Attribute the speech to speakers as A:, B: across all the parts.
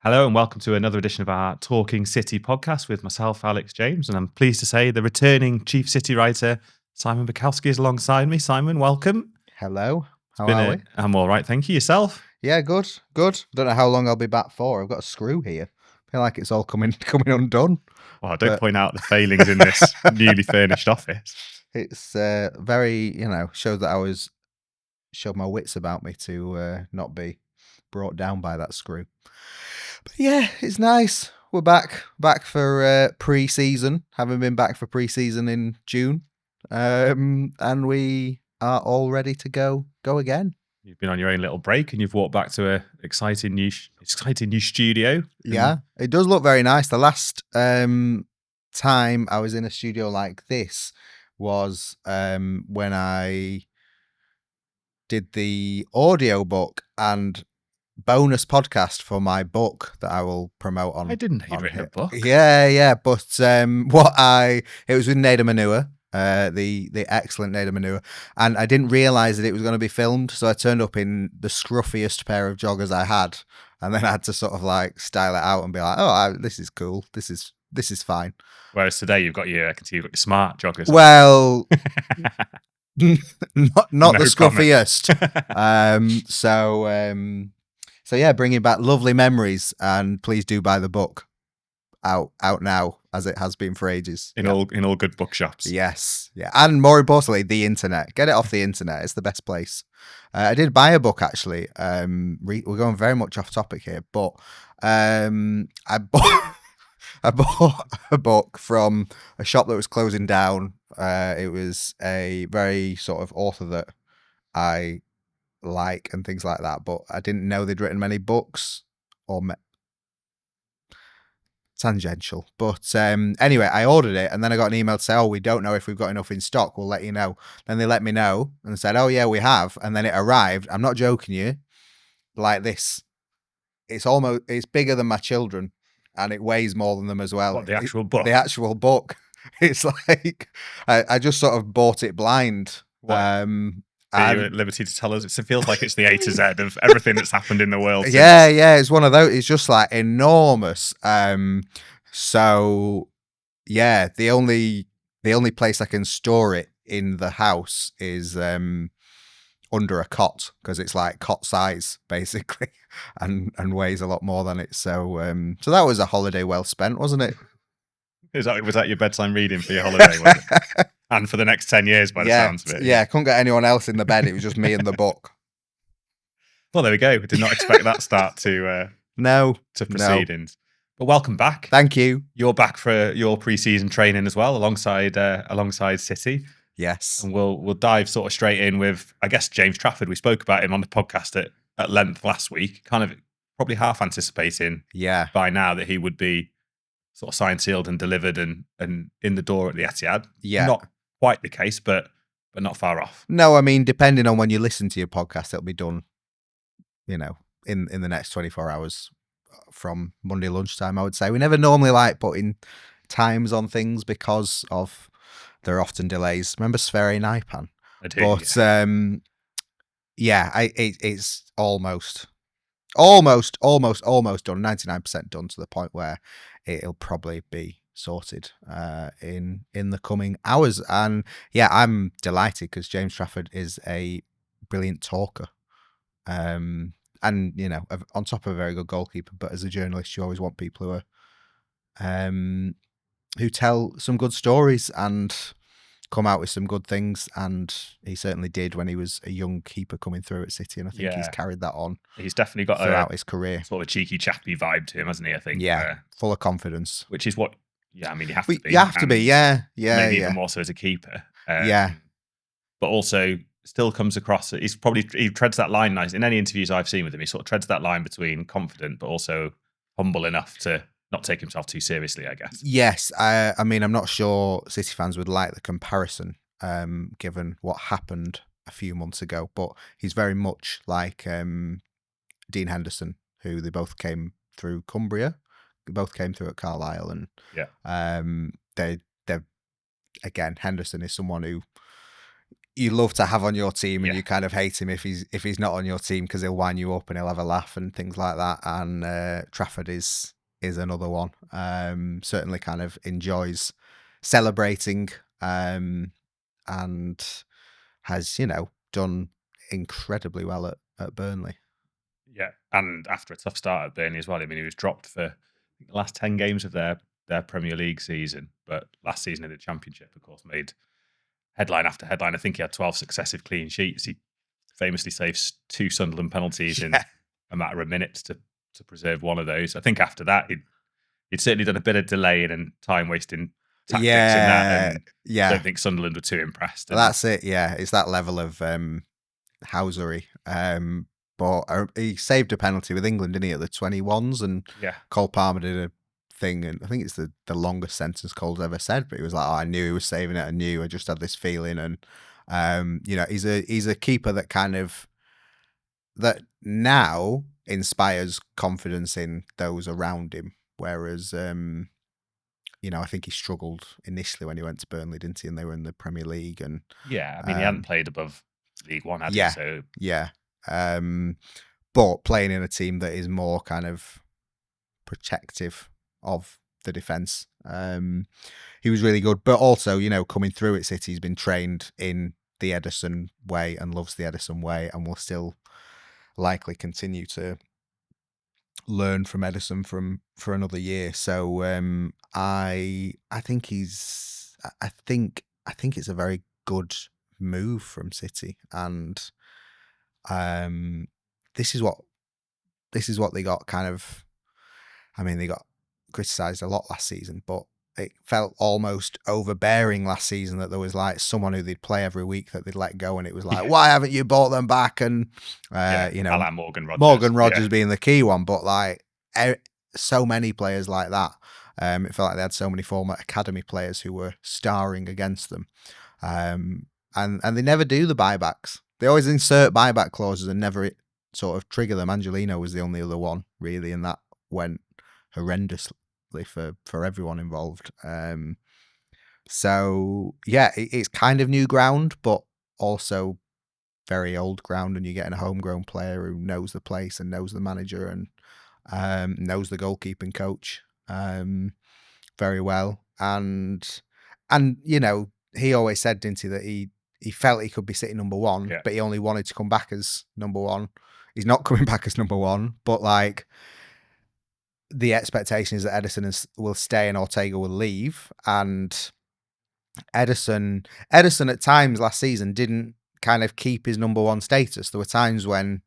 A: Hello and welcome to another edition of our Talking City podcast with myself, Alex James, and I'm pleased to say the returning Chief City writer, Simon Bajkowski, is alongside me. Simon, welcome.
B: Hello, how are we?
A: I'm all right, thank you. Yourself?
B: Yeah, good. Don't know how long I'll be back for. I've got a screw here. I feel like it's all coming undone.
A: Well, don't point out the failings in this newly furnished office.
B: It's very, shows that showed my wits about me to not be brought down by that screw. But yeah, it's nice. We're back for pre-season. Having been back for pre-season in June, and we are all ready to go again.
A: You've been on your own little break and you've walked back to an exciting new studio.
B: Yeah, it does look very nice. The last time I was in a studio like this was when I did the audio book and bonus podcast for my book that I will promote on.
A: I didn't know you'd written a book.
B: Yeah. But it was with Nader Manua. The excellent Nader Manua, and I didn't realise that it was going to be filmed, so I turned up in the scruffiest pair of joggers I had, and then I had to sort of like style it out and be like, this is cool, this is fine. Whereas
A: today I can see you've got your smart joggers.
B: Well, not the scruffiest. So yeah, bringing back lovely memories, and please do buy the book. Out now, as it has been for ages.
A: In all good bookshops.
B: Yes, yeah, and more importantly, the internet. Get it off the internet; it's the best place. I did buy a book actually. We're going very much off topic here, but I bought a book from a shop that was closing down. It was a very sort of author that I like and things like that, but I didn't know they'd written many books or. Tangential, but anyway, I ordered it and then I got an email to say, we don't know if we've got enough in stock, we'll let you know. Then they let me know and said, yeah, we have. And then it arrived, I'm not joking you, like this. It's bigger than my children and it weighs more than them as well.
A: What, the actual book?
B: The actual book. It's like I just sort of bought it blind.
A: Are you at liberty to tell us? It feels like it's the A to Z of everything that's happened in the world.
B: Yeah, it's one of those. It's just like enormous. So yeah, the only place I can store it in the house is under a cot, because it's like cot size basically, and weighs a lot more than it. So so that was a holiday well spent, wasn't it?
A: Was that your bedtime reading for your holiday? Was it? And for the next 10 years, by the sounds of it.
B: Yeah, I couldn't get anyone else in the bed. It was just me and the book.
A: Well, there we go. We did not expect that start to proceedings. No. But welcome back.
B: Thank you.
A: You're back for your pre-season training as well, alongside City.
B: Yes.
A: And we'll dive sort of straight in with, I guess, James Trafford. We spoke about him on the podcast at length last week, kind of probably half anticipating by now that he would be sort of signed, sealed and delivered and in the door at the Etihad.
B: Yeah.
A: Not quite the case, but not far off.
B: No, I mean, depending on when you listen to your podcast, it'll be done, in the next 24 hours from Monday lunchtime, I would say. We never normally like putting times on things because of there are often delays. Remember Sverre Naipan?
A: I do.
B: But it's almost done, 99% done, to the point where it'll probably be sorted in the coming hours. And yeah, I'm delighted because James Trafford is a brilliant talker, and on top of a very good goalkeeper. But as a journalist, you always want people who tell some good stories and come out with some good things, and he certainly did when he was a young keeper coming through at City, and I think he's carried that on.
A: He's definitely got
B: throughout his career,
A: sort of a cheeky, chappy vibe to him, hasn't he? I think,
B: full of confidence,
A: which is what. Yeah, I mean, you have to be.
B: You have to be,
A: maybe even more so as a keeper. But also still comes across. He treads that line nice in any interviews I've seen with him. He sort of treads that line between confident but also humble enough to not take himself too seriously, I guess.
B: Yes, I mean, I'm not sure City fans would like the comparison, given what happened a few months ago. But he's very much like Dean Henderson, who they both came through Cumbria. They both came through at Carlisle, and they're again, Henderson is someone who you love to have on your team, and
A: Yeah.
B: you kind of hate him if he's not on your team, because he'll wind you up and he'll have a laugh and things like that. And Trafford is another one. Certainly kind of enjoys celebrating, and has, done incredibly well at Burnley.
A: Yeah, and after a tough start at Burnley as well. I mean, he was dropped for the last 10 games of their Premier League season, but last season in the Championship, of course, made headline after headline. I think he had 12 successive clean sheets. He famously saves 2 Sunderland penalties in a matter of minutes to preserve one of those. I think after that, he'd certainly done a bit of delaying and time wasting tactics in that. And I don't think Sunderland were too impressed.
B: That's it. Yeah, it's that level of housery. But he saved a penalty with England, didn't he, at the 21s? And Cole Palmer did a thing, and I think it's the longest sentence Cole's ever said. But he was like, "Oh, I knew he was saving it. I just had this feeling." And he's a keeper that kind of that now inspires confidence in those around him. Whereas, I think he struggled initially when he went to Burnley, didn't he? And they were in the Premier League, and
A: he hadn't played above League One, had he? So
B: but playing in a team that is more kind of protective of the defence, he was really good. But also, coming through at City, he's been trained in the Ederson way and loves the Ederson way, and will still likely continue to learn from Ederson for another year. So I think it's a very good move from City, and this is what they got kind of. I mean, they got criticised a lot last season, but it felt almost overbearing last season that there was like someone who they'd play every week that they'd let go, and it was like, why haven't you bought them back? And
A: like Morgan
B: Rogers being the key one, but like so many players like that. It felt like they had so many former academy players who were starring against them, and they never do the buybacks. They always insert buyback clauses and never sort of trigger them. Angelino was the only other one, really, and that went horrendously for everyone involved. So yeah, it's kind of new ground, but also very old ground, and you're getting a homegrown player who knows the place and knows the manager and knows the goalkeeping coach very well. And he always said, didn't he, that he felt he could be sitting number one, but he only wanted to come back as number one. He's not coming back as number one, but like the expectation is that Ederson will stay and Ortega will leave. And Ederson at times last season didn't kind of keep his number one status. There were times when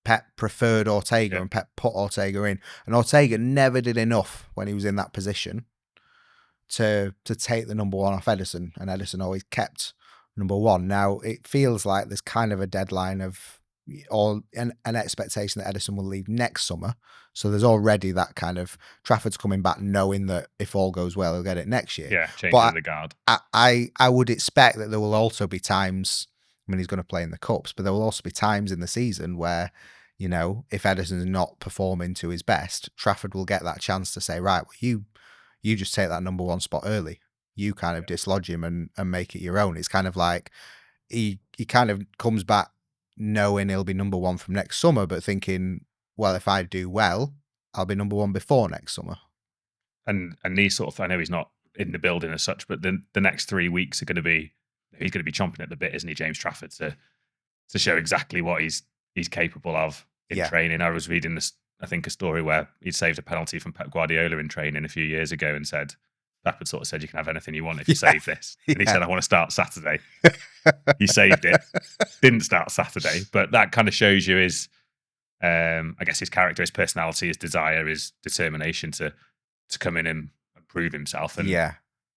B: Pep preferred Ortega and Pep put Ortega in, and Ortega never did enough when he was in that position to take the number one off Ederson, and Ederson always kept number one. Now it feels like there's kind of a deadline of or an expectation that Ederson will leave next summer. So there's already that kind of Trafford's coming back knowing that if all goes well, he'll get it next year.
A: Yeah, changing the guard.
B: I would expect that there will also be times when he's going to play in the Cups, but there will also be times in the season where, if Ederson's not performing to his best, Trafford will get that chance to say, right, well, you just take that number one spot early. You kind of dislodge him and make it your own. It's kind of like he kind of comes back knowing he'll be number one from next summer, but thinking, well, if I do well, I'll be number one before next summer.
A: And these sort of, I know he's not in the building as such, but the next 3 weeks are going to be, he's going to be chomping at the bit, isn't he, James Trafford, to show exactly what he's capable of in training. I was reading this, I think, a story where he'd saved a penalty from Pep Guardiola in training a few years ago and said, Trafford sort of said, you can have anything you want if you save this. And he said, I want to start Saturday. He saved it. Didn't start Saturday. But that kind of shows you his, I guess, his character, his personality, his desire, his determination to come in and prove himself. And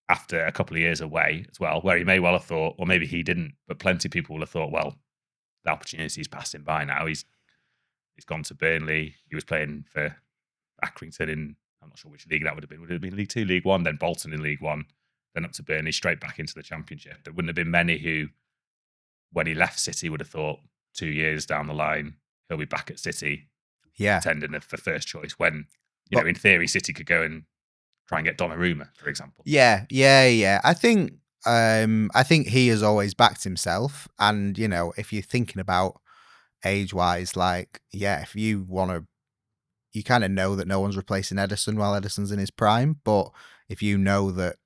A: after a couple of years away as well, where he may well have thought, or maybe he didn't, but plenty of people will have thought, well, the opportunity's passed him by now. He's gone to Burnley. He was playing for Accrington in, I'm not sure which league that would have been. Would it have been League Two, League One, then Bolton in League One, then up to Burnley, straight back into the Championship? There wouldn't have been many who, when he left City, would have thought 2 years down the line, he'll be back at City, contending for first choice, when, in theory, City could go and try and get Donnarumma, for example.
B: Yeah. I think I think he has always backed himself. And, you know, if you're thinking about age-wise, like, yeah, if you want to, you kind of know that no one's replacing Ederson while Ederson's in his prime. But if you know that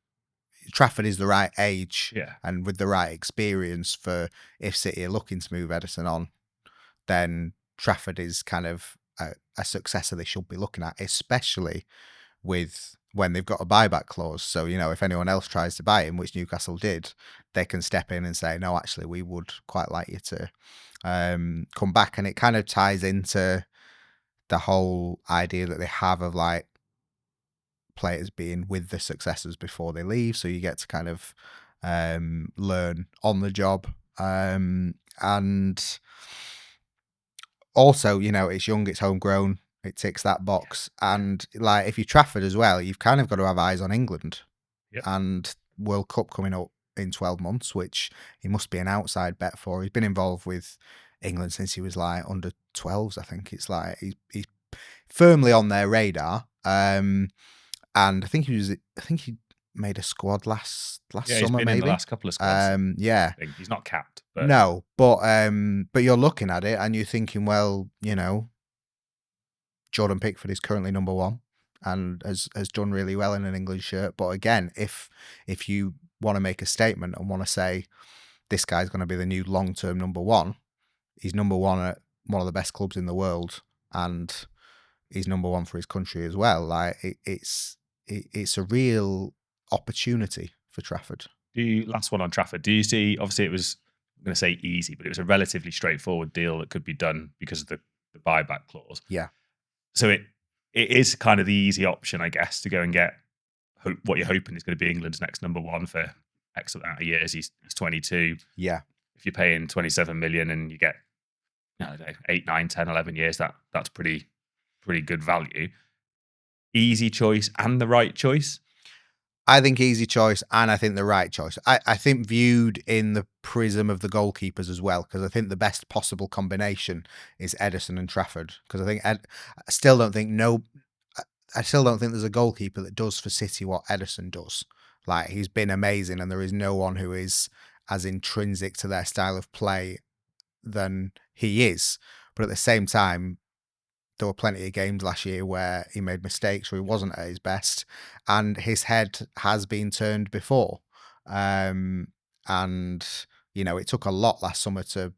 B: Trafford is the right age and with the right experience for if City are looking to move Ederson on, then Trafford is kind of a successor they should be looking at, especially with when they've got a buyback clause. So, you know, if anyone else tries to buy him, which Newcastle did, they can step in and say, no, actually, we would quite like you to come back. And it kind of ties into the whole idea that they have of like players being with the successors before they leave. So you get to kind of learn on the job. And also, you know, it's young, it's homegrown. It ticks that box. And like, if you're Trafford as well, you've kind of got to have eyes on England and World Cup coming up in 12 months, which he must be an outside bet for. He's been involved with England since he was like under 12s. I think it's like he's firmly on their radar. And I think he made a squad last summer.
A: He's been
B: maybe
A: in the last couple of squads.
B: yeah,
A: he's not capped. But...
B: No, but you're looking at it and you're thinking, well, you know, Jordan Pickford is currently number one and has done really well in an England shirt. But again, if you want to make a statement and want to say this guy's going to be the new long-term number one, he's number one at one of the best clubs in the world, and he's number one for his country as well. Like it's a real opportunity for Trafford.
A: Last one on Trafford. Do you see? Obviously, it was, I'm going to say easy, but it was a relatively straightforward deal that could be done because of the buyback clause.
B: Yeah.
A: So it is kind of the easy option, I guess, to go and get what you're hoping is going to be England's next number one for X amount of years. He's 22.
B: Yeah.
A: If you're paying 27 million and you get, I don't know, 8, 9, 10, 11 years, that's pretty good value. Easy choice and the right choice.
B: I think easy choice, and I think the right choice. I think viewed in the prism of the goalkeepers as well, because I think the best possible combination is Ederson and Trafford. Because I think I still don't think there's a goalkeeper that does for City what Ederson does. Like, he's been amazing, and there is no one who is as intrinsic to their style of play than he is. But at the same time, there were plenty of games last year where he made mistakes, where he wasn't at his best, and his head has been turned before. And, you know, it took a lot last summer to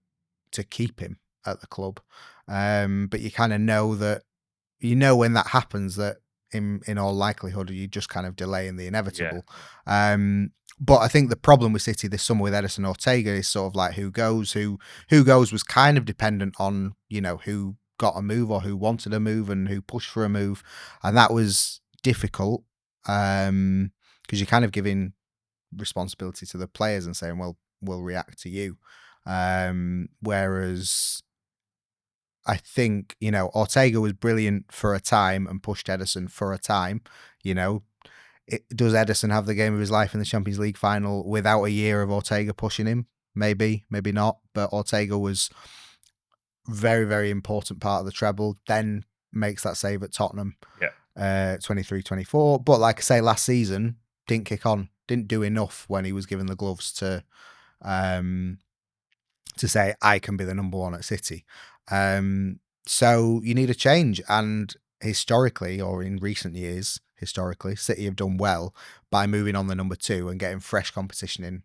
B: keep him at the club. But you kind of know that, you know, when that happens, that in all likelihood, you just kind of delaying the inevitable. Yeah. But I think the problem with City this summer with Ederson Ortega is sort of like who goes was kind of dependent on, you know, who got a move or who wanted a move and who pushed for a move, and that was difficult because you're kind of giving responsibility to the players and saying, well, we'll react to you, whereas I think, you know, Ortega was brilliant for a time and pushed Ederson for a time. You know, does Ederson have the game of his life in the Champions League final without a year of Ortega pushing him? Maybe not, but Ortega was very, very important part of the treble, then makes that save at Tottenham, 23-24. But like I say, last season, didn't kick on, didn't do enough when he was given the gloves to say, I can be the number one at City. So you need a change. And historically, or in recent years, City have done well by moving on the number two and getting fresh competition in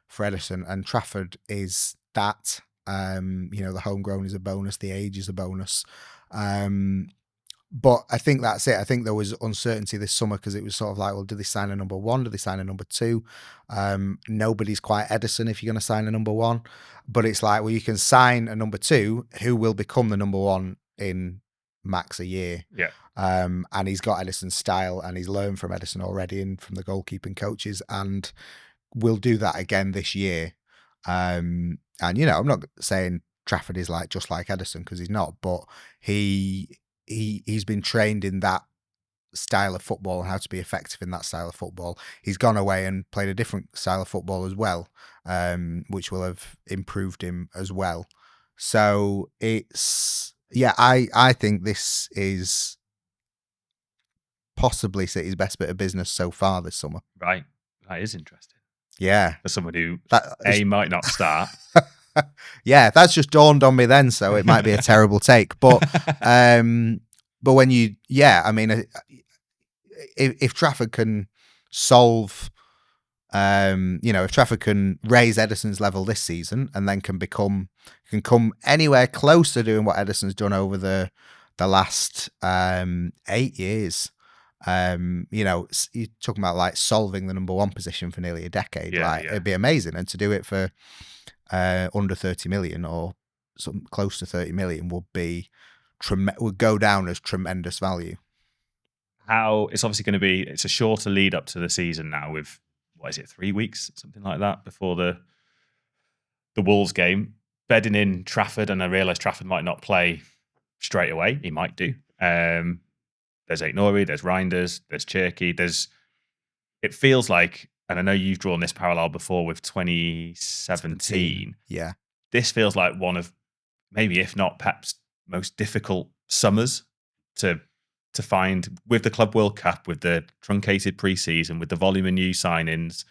B: for Ederson. And Trafford is that. You know, the homegrown is a bonus, the age is a bonus. But I think that's it. I think there was uncertainty this summer because it was sort of like, well, do they sign a number one? Do they sign a number two? Nobody's quite Ederson if you're going to sign a number one. But it's like, well, you can sign a number two who will become the number one in max a year.
A: Yeah.
B: And he's got Ederson's style and he's learned from Ederson already and from the goalkeeping coaches, and will do that again this year. And, you know, I'm not saying Trafford is like just like Ederson because he's not, but he's been trained in that style of football and how to be effective in that style of football. He's gone away and played a different style of football as well, which will have improved him as well. So it's, yeah, I think this is possibly City's best bit of business so far this summer.
A: Right. That is interesting.
B: Yeah.
A: For someone who might not start.
B: Yeah, that's just dawned on me then, so it might be a terrible take. But when you, I mean, if Trafford can solve, if Trafford can raise Ederson's level this season and then can come anywhere close to doing what Ederson's done over the last 8 years. You're talking about like solving the number one position for nearly a decade. It'd be amazing, and to do it for under 30 million or something close to 30 million would go down as tremendous value.
A: How it's obviously going to be, it's a shorter lead up to the season now with, 3 weeks, something like that, before the Wolves game. Bedding in Trafford, and I realise Trafford might not play straight away. He might do. There's Aït-Nouri, there's Reinders, there's Cherki. It feels like, and I know you've drawn this parallel before with 2017.
B: Yeah.
A: This feels like one of, maybe if not Pep's most difficult summers to find, with the Club World Cup, with the truncated preseason, with the volume of new signings,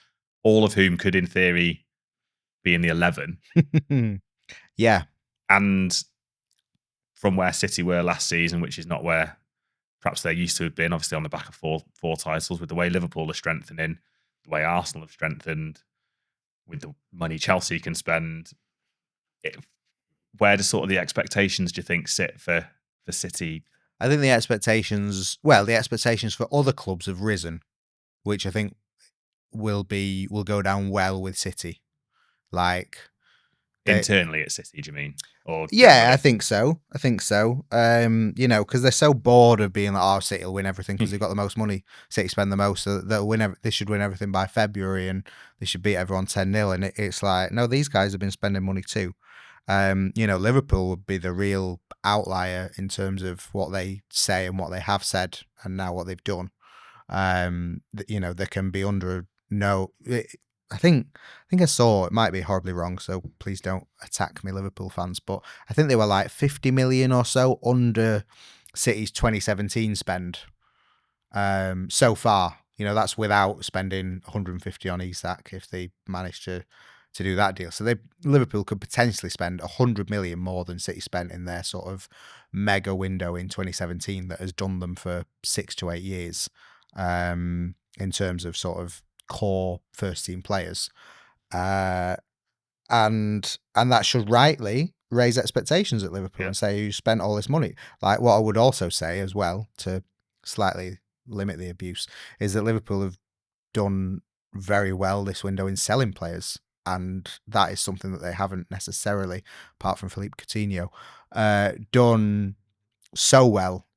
A: all of whom could, in theory, be in the 11.
B: Yeah.
A: And from where City were last season, which is not where perhaps they're used to have been, obviously on the back of four titles, with the way Liverpool are strengthening, the way Arsenal have strengthened, with the money Chelsea can spend. Where do sort of the expectations, do you think, sit for City?
B: I think the expectations for other clubs have risen, which I think will go down well with City. Like
A: internally at City, do you mean? Or
B: I think so. Because they're so bored of being like, City will win everything because they've got the most money. City spend the most, so they'll win. They should win everything by February, and they should beat everyone 10-0. And it's like, no, these guys have been spending money too. Liverpool would be the real outlier in terms of what they say and what they have said, and now what they've done. They can be under I think I saw, it might be horribly wrong, so please don't attack me, Liverpool fans, but I think they were like 50 million or so under City's 2017 spend so far. That's without spending 150 on Isak if they manage to do that deal. So Liverpool could potentially spend 100 million more than City spent in their sort of mega window in 2017 that has done them for 6 to 8 years in terms of sort of core first team players, and that should rightly raise expectations at Liverpool and say, you spent all this money. Like, what I would also say as well, to slightly limit the abuse, is that Liverpool have done very well this window in selling players, and that is something that they haven't necessarily, apart from Philippe Coutinho, done so well,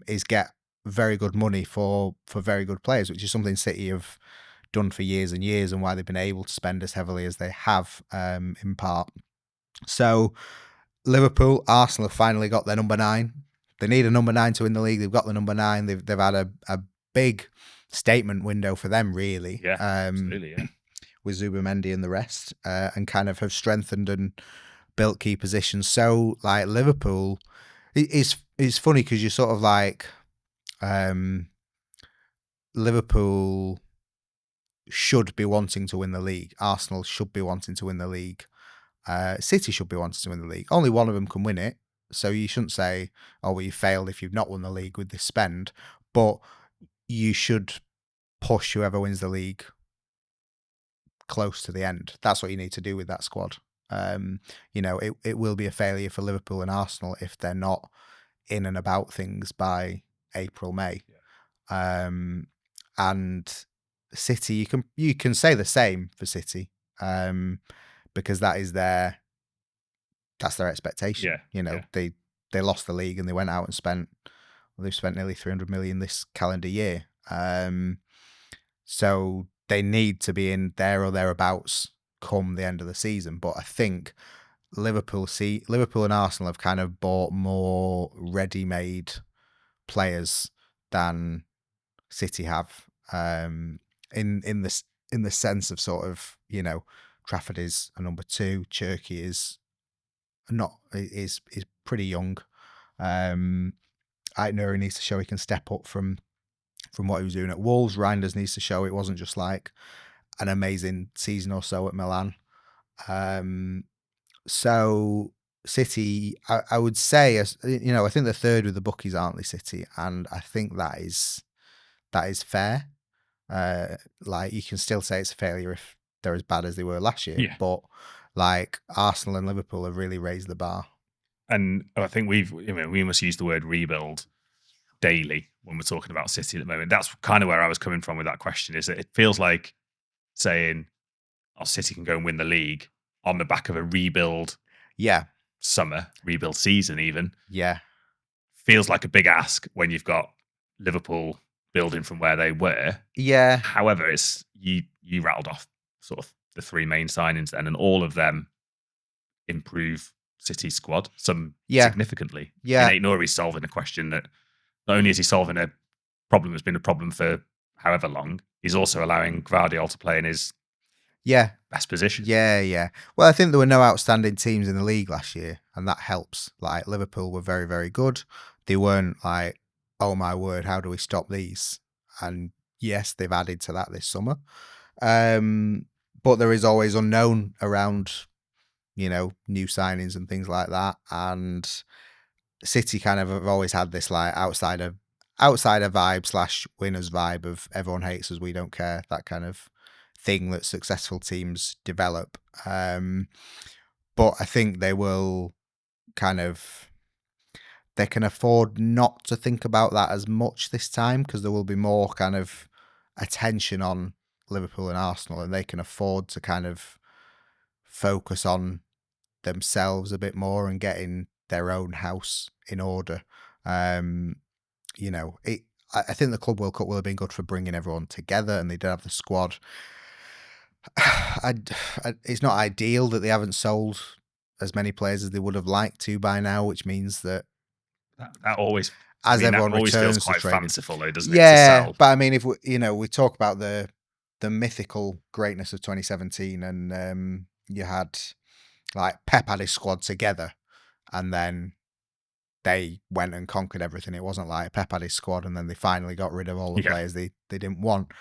B: is get very good money for very good players, which is something City have done for years and years, and why they've been able to spend as heavily as they have, in part. So Liverpool, Arsenal have finally got their number 9. They need a number 9 to win the league. They've got the number 9. They've had a big statement window for them, really.
A: Yeah, absolutely. Yeah.
B: With Zubimendi and the rest, and kind of have strengthened and built key positions. So like Liverpool, it's funny because you're sort of like, Liverpool should be wanting to win the league. Arsenal should be wanting to win the league. City should be wanting to win the league. Only one of them can win it. So you shouldn't say, oh, well, you failed if you've not won the league with this spend. But you should push whoever wins the league close to the end. That's what you need to do with that squad. It will be a failure for Liverpool and Arsenal if they're not in and about things by April, May. Yeah. And City, you can say the same for City, because that's their expectation.
A: Yeah.
B: They lost the league and they went out and they've spent nearly 300 million this calendar year. So they need to be in there or thereabouts come the end of the season. But I think Liverpool and Arsenal have kind of bought more ready-made players than City have. In the sense of sort of, Trafford is a number 2, Cherki is pretty young. Aït-Nouri needs to show he can step up from what he was doing at Wolves. Reinders needs to show it wasn't just like an amazing season or so at Milan. So City, I would say, I think they're third with the bookies, aren't they, City? And I think that is fair. Like, you can still say it's a failure if they're as bad as they were last year, but like Arsenal and Liverpool have really raised the bar.
A: And I think we must use the word rebuild daily when we're talking about City at the moment. That's kind of where I was coming from with that question, is that it feels like saying, oh, City can go and win the league on the back of a rebuild summer, rebuild season even.
B: Yeah.
A: Feels like a big ask when you've got Liverpool building from where they were.
B: Yeah.
A: However, it's you rattled off sort of the three main signings then, and all of them improve City's squad, some significantly.
B: Yeah.
A: Aït-Nouri's solving a question that not only is he solving a problem that's been a problem for however long, he's also allowing Guardiola to play in his best position.
B: Yeah. Well, I think there were no outstanding teams in the league last year, and that helps. Like, Liverpool were very, very good. They weren't like, oh my word, how do we stop these? And yes, they've added to that this summer. But there is always unknown around, new signings and things like that. And City kind of have always had this like outsider vibe / winners vibe of everyone hates us, we don't care, that kind of thing that successful teams develop. But I think they will they can afford not to think about that as much this time, because there will be more kind of attention on Liverpool and Arsenal, and they can afford to kind of focus on themselves a bit more and getting their own house in order. I think the Club World Cup will have been good for bringing everyone together, and they did have the squad. It's not ideal that they haven't sold as many players as they would have liked to by now, which means that
A: always,
B: everyone
A: always
B: returns
A: feels quite
B: to training,
A: fanciful, though, doesn't it? To sell.
B: But I mean, if we talk about the mythical greatness of 2017, and you had like Pep had his squad together, and then they went and conquered everything. It wasn't like Pep had his squad and then they finally got rid of all the players they didn't want,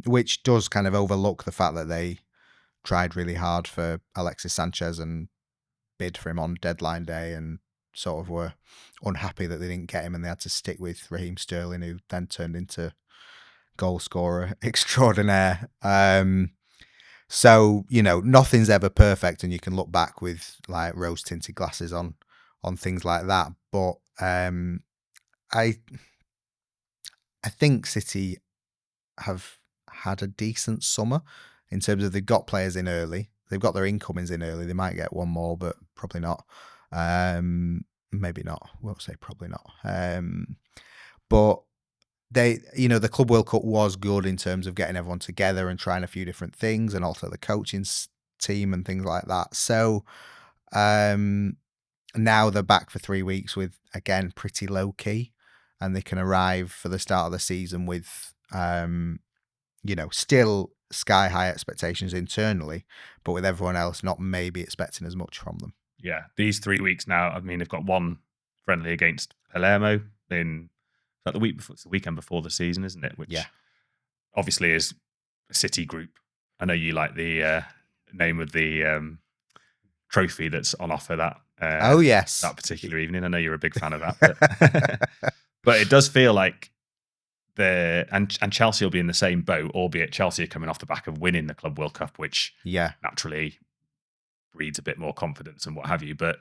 B: which does kind of overlook the fact that they tried really hard for Alexis Sanchez and bid for him on deadline day, and sort of were unhappy that they didn't get him, and they had to stick with Raheem Sterling, who then turned into goal scorer extraordinaire. So, nothing's ever perfect, and you can look back with like rose-tinted glasses on things like that. But I think City have had a decent summer in terms of they've got players in early. They've got their incomings in early. They might get one more, but probably not. Maybe not. Won't say probably not. But they, the Club World Cup was good in terms of getting everyone together and trying a few different things, and also the coaching team and things like that. So now they're back for 3 weeks with, again, pretty low key, and they can arrive for the start of the season with, still sky high expectations internally, but with everyone else not maybe expecting as much from them.
A: Yeah, these 3 weeks now, I mean, they've got one friendly against Palermo in the week before, it's the weekend before the season, isn't it? Which obviously is a City group. I know you like the name of the trophy that's on offer that that particular evening. I know you're a big fan of that, but it does feel like and Chelsea will be in the same boat, albeit Chelsea are coming off the back of winning the Club World Cup, which naturally breeds a bit more confidence and what have you. But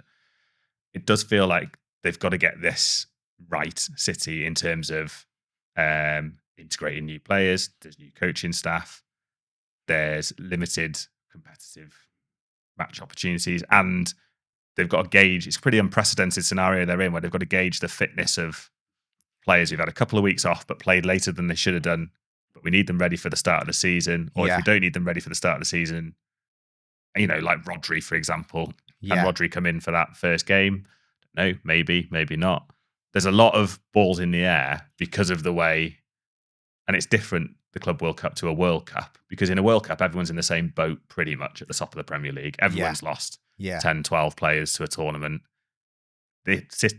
A: it does feel like they've got to get this right, City, in terms of integrating new players. There's new coaching staff. There's limited competitive match opportunities, and they've got to gauge. It's a pretty unprecedented scenario they're in, where they've got to gauge the fitness of players who've had a couple of weeks off but played later than they should have done. But we need them ready for the start of the season, or if we don't need them ready for the start of the season, like Rodri, for example. Can Rodri come in for that first game? No, maybe not. There's a lot of balls in the air because of the way, and it's different, the Club World Cup to a World Cup, because in a World Cup, everyone's in the same boat pretty much at the top of the Premier League. Everyone's lost 10, 12 players to a tournament.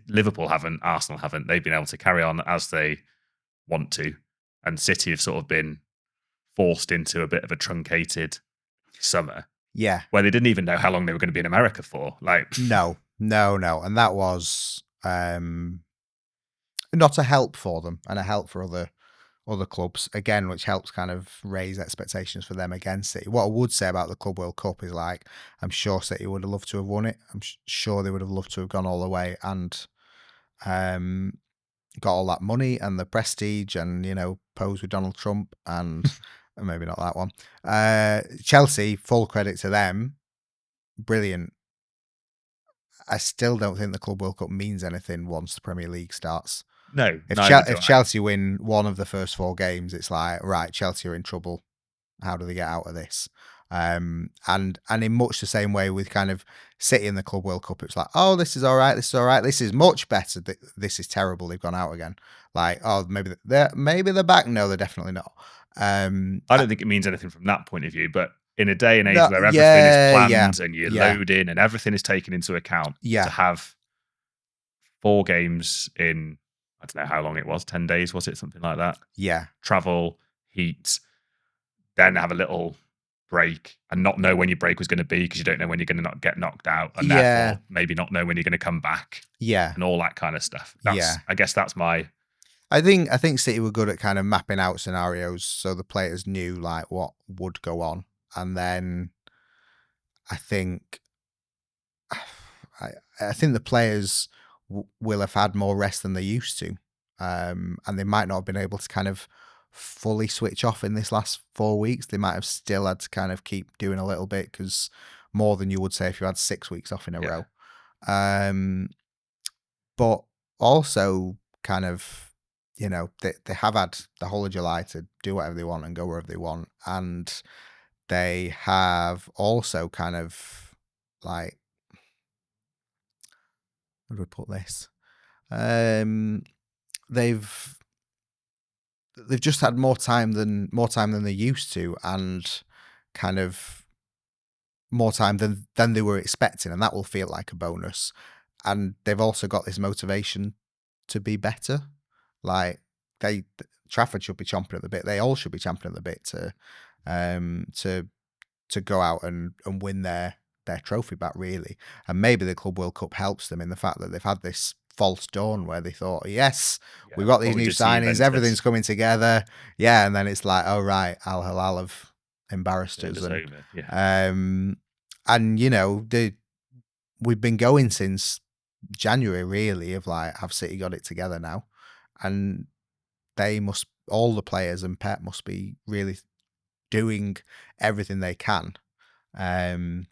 A: Liverpool haven't, Arsenal haven't. They've been able to carry on as they want to, and City have sort of been forced into a bit of a truncated summer.
B: Yeah.
A: Where they didn't even know how long they were going to be in America for.
B: No. And that was not a help for them and a help for other clubs, again, which helps kind of raise expectations for them against City. What I would say about the Club World Cup is, like, I'm sure City would have loved to have won it. I'm sure they would have loved to have gone all the way and got all that money and the prestige and, pose with Donald Trump and maybe not that one. Chelsea, full credit to them. Brilliant. I still don't think the Club World Cup means anything once the Premier League starts.
A: No.
B: If Chelsea win one of the first 4 games, it's like, right, Chelsea are in trouble. How do they get out of this? And in much the same way with kind of City in the Club World Cup, it's like, oh, this is all right. This is all right. This is much better. This is terrible. They've gone out again. Like, oh, maybe they're back. No, they're definitely not.
A: I don't think it means anything from that point of view, but in a day and age where everything is planned and you're loading and everything is taken into account, to have 4 games in, I don't know how long it was, 10 days, was it? Something like that.
B: Yeah.
A: Travel, heat, then have a little break and not know when your break was going to be because you don't know when you're going to get knocked out and therefore maybe not know when you're going to come back.
B: Yeah.
A: And all that kind of stuff. I guess that's my...
B: I think City were good at kind of mapping out scenarios so the players knew, like, what would go on. And then I think the players will have had more rest than they used to. And they might not have been able to kind of fully switch off in this last 4 weeks. They might have still had to kind of keep doing a little bit, because more than you would say if you had 6 weeks off in a row. But also kind of, they have had the whole of July to do whatever they want and go wherever they want. And they have also kind of, like, how do we put this? They've just had more time than they used to, and kind of more time than they were expecting, and that will feel like a bonus. And they've also got this motivation to be better. Like, Trafford should be chomping at the bit. They all should be chomping at the bit to go out and win their trophy back, really. And maybe the Club World Cup helps them in the fact that they've had this false dawn where they thought, yes, we've got these new signings, everything's coming together. Yeah, and then it's like, oh, right, Al Hilal have embarrassed us. And we've been going since January, really, of like, have City got it together now? And all the players and Pep must be really doing everything they can to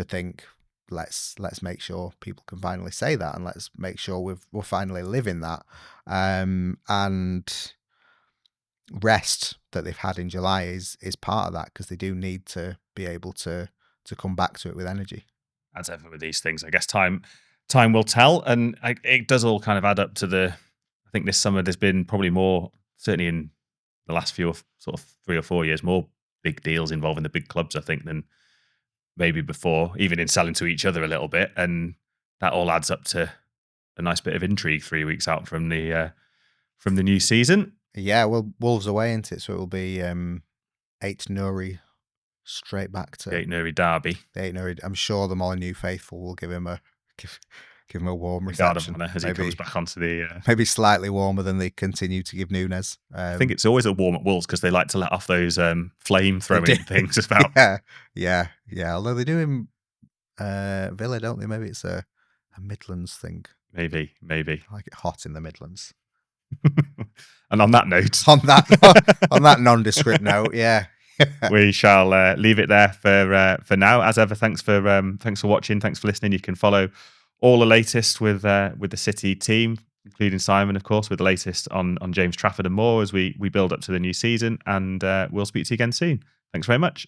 B: think, let's make sure people can finally say that, and let's make sure we're finally living that. And rest that they've had in July is part of that, because they do need to be able to come back to it with energy.
A: As ever with these things, I guess time will tell, and it does all kind of add up to I think this summer there's been probably more, certainly in the last few sort of 3 or 4 years, more big deals involving the big clubs, I think, than maybe before, even in selling to each other a little bit. And that all adds up to a nice bit of intrigue 3 weeks out from the new season.
B: Yeah, well, Wolves away, isn't it? So it will be 8 Nuri straight back to
A: the 8 Nuri derby.
B: The 8 Nuri. I'm sure the Molyneux faithful will give him a warm reception.
A: As he comes back onto the...
B: maybe slightly warmer than they continue to give Nunes.
A: I think it's always a warm at Wolves because they like to let off those flame-throwing things as well.
B: Yeah. Although they do in Villa, don't they? Maybe it's a Midlands thing.
A: Maybe.
B: I like it hot in the Midlands.
A: And on that note...
B: on that nondescript note, yeah.
A: We shall leave it there for now. As ever, thanks for watching. Thanks for listening. You can follow all the latest with the City team, including Simon, of course, with the latest on James Trafford and more as we build up to the new season. And we'll speak to you again soon. Thanks very much.